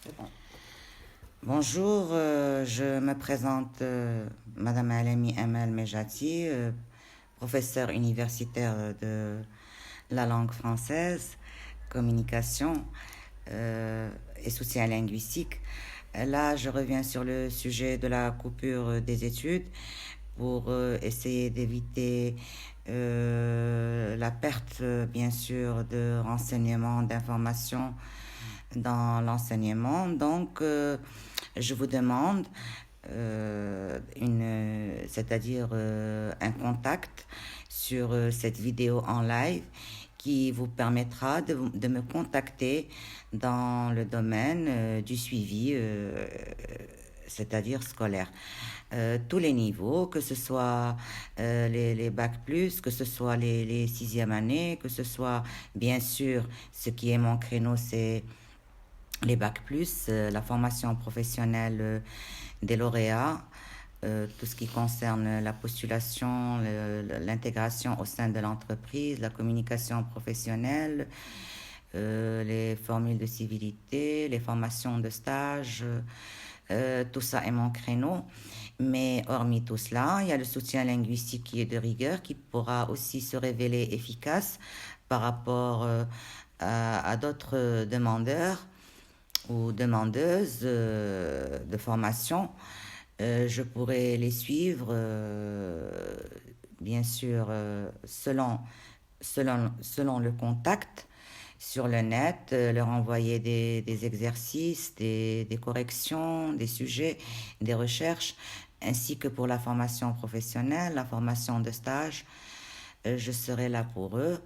C'est bon. Bonjour, je me présente Madame Alemi Emel Mejati, professeure universitaire de la langue française, communication et soutien linguistique. Là, je reviens sur le sujet de la coupure des études pour essayer d'éviter la perte, bien sûr, de renseignements, d'informations dans l'enseignement. Donc, je vous demande c'est-à-dire un contact sur cette vidéo en live qui vous permettra de me contacter dans le domaine du suivi, c'est-à-dire scolaire. Tous les niveaux, que ce soit les bacs plus, que ce soit les sixièmes années, que ce soit, bien sûr, ce qui est mon créneau, c'est les bacs plus, la formation professionnelle des lauréats, tout ce qui concerne la postulation, l'intégration au sein de l'entreprise, la communication professionnelle, les formules de civilité, les formations de stage, tout ça est mon créneau. Mais hormis tout cela, il y a le soutien linguistique qui est de rigueur, qui pourra aussi se révéler efficace par rapport à d'autres demandeurs ou demandeuses de formation. Je pourrais les suivre, bien sûr, selon le contact sur le net, leur envoyer des exercices, des corrections, des sujets, des recherches, ainsi que pour la formation professionnelle, la formation de stage. Je serai là pour eux.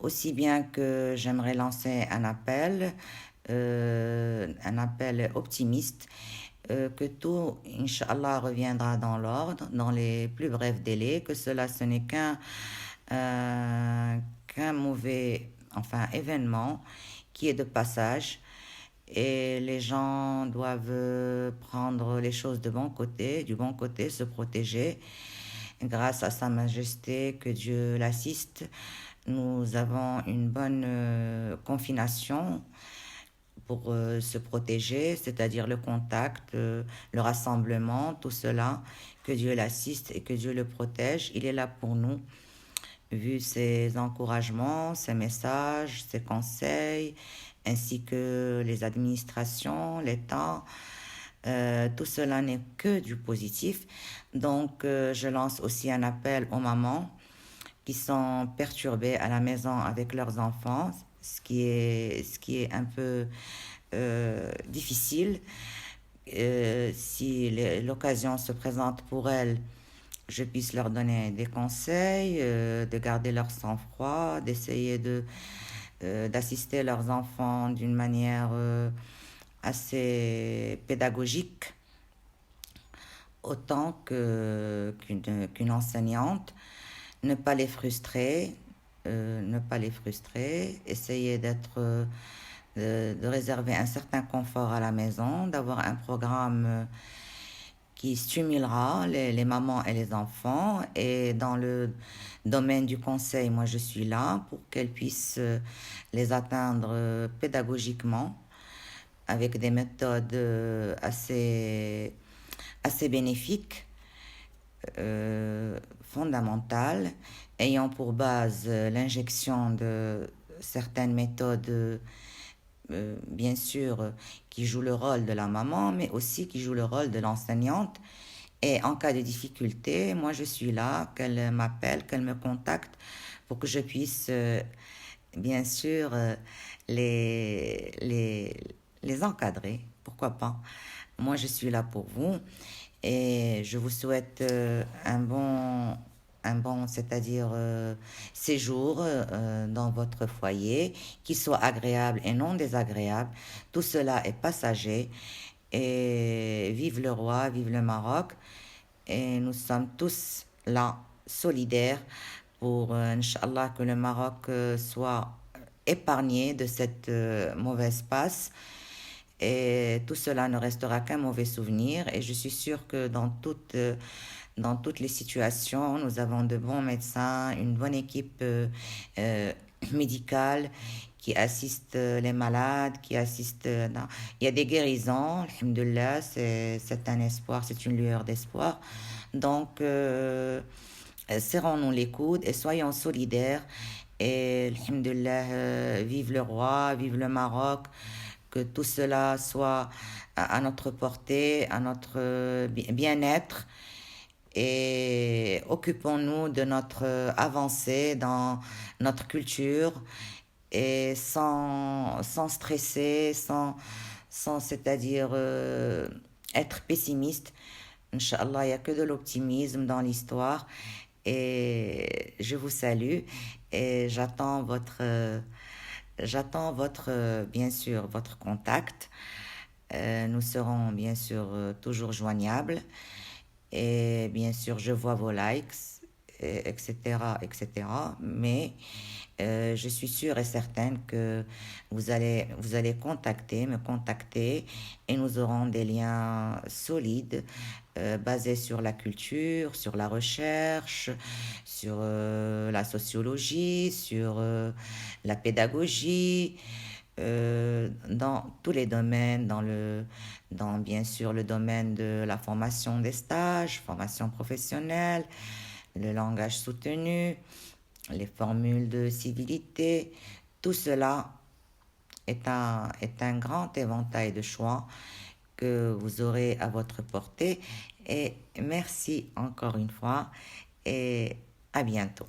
Aussi bien que j'aimerais lancer un appel optimiste, que tout, Inch'Allah, reviendra dans l'ordre, dans les plus brefs délais, que cela ce n'est qu'un mauvais, enfin, événement qui est de passage et les gens doivent prendre les choses du bon côté, se protéger. Grâce à Sa Majesté, que Dieu l'assiste, nous avons une bonne confination pour se protéger, c'est-à-dire le contact, le rassemblement, tout cela. Que Dieu l'assiste et que Dieu le protège. Il est là pour nous, vu ses encouragements, ses messages, ses conseils, ainsi que les administrations, l'État. Tout cela n'est que du positif. Donc, je lance aussi un appel aux mamans qui sont perturbées à la maison avec leurs enfants, ce qui est un peu difficile. Si l'occasion se présente pour elles, je puisse leur donner des conseils, de garder leur sang-froid, d'essayer d'assister leurs enfants d'une manière assez pédagogique, autant qu'une enseignante. Ne pas les frustrer, essayer de réserver un certain confort à la maison, d'avoir un programme qui stimulera les mamans et les enfants. Et dans le domaine du conseil, moi je suis là pour qu'elles puissent les atteindre pédagogiquement avec des méthodes assez bénéfiques, fondamentales, ayant pour base l'injection de certaines méthodes, bien sûr, qui jouent le rôle de la maman, mais aussi qui jouent le rôle de l'enseignante. Et en cas de difficulté, moi je suis là, qu'elle m'appelle, qu'elle me contacte pour que je puisse, bien sûr, les, les, les encadrer. Pourquoi pas? Moi je suis là pour vous et je vous souhaite c'est-à-dire séjour dans votre foyer, qui soit agréable et non désagréable. Tout cela est passager. Et vive le roi, vive le Maroc. Et nous sommes tous là, solidaires, pour, Inch'Allah, que le Maroc soit épargné de cette mauvaise passe. Et tout cela ne restera qu'un mauvais souvenir. Et je suis sûre que dans toutes les situations, nous avons de bons médecins, une bonne équipe euh, médicale qui assiste les malades, qui assiste... Il y a des guérisons, alhamdoulilah, c'est un espoir, c'est une lueur d'espoir. Donc, serrons-nous les coudes et soyons solidaires. Et, alhamdoulilah, vive le roi, vive le Maroc, que tout cela soit à notre portée, à notre bien-être et occupons-nous de notre avancée dans notre culture et sans stresser, c'est-à-dire être pessimiste. Inch'Allah, il n'y a que de l'optimisme dans l'histoire et je vous salue et j'attends bien sûr, votre contact. Nous serons bien sûr toujours joignables. Et bien sûr, je vois vos likes, etc., etc. Mais je suis sûre et certaine que vous allez me contacter, et nous aurons des liens solides basés sur la culture, sur la recherche, sur la sociologie, sur la pédagogie, dans tous les domaines, dans bien sûr le domaine de la formation des stages, formation professionnelle, le langage soutenu, les formules de civilité, tout cela est un grand éventail de choix que vous aurez à votre portée. Et merci encore une fois et à bientôt.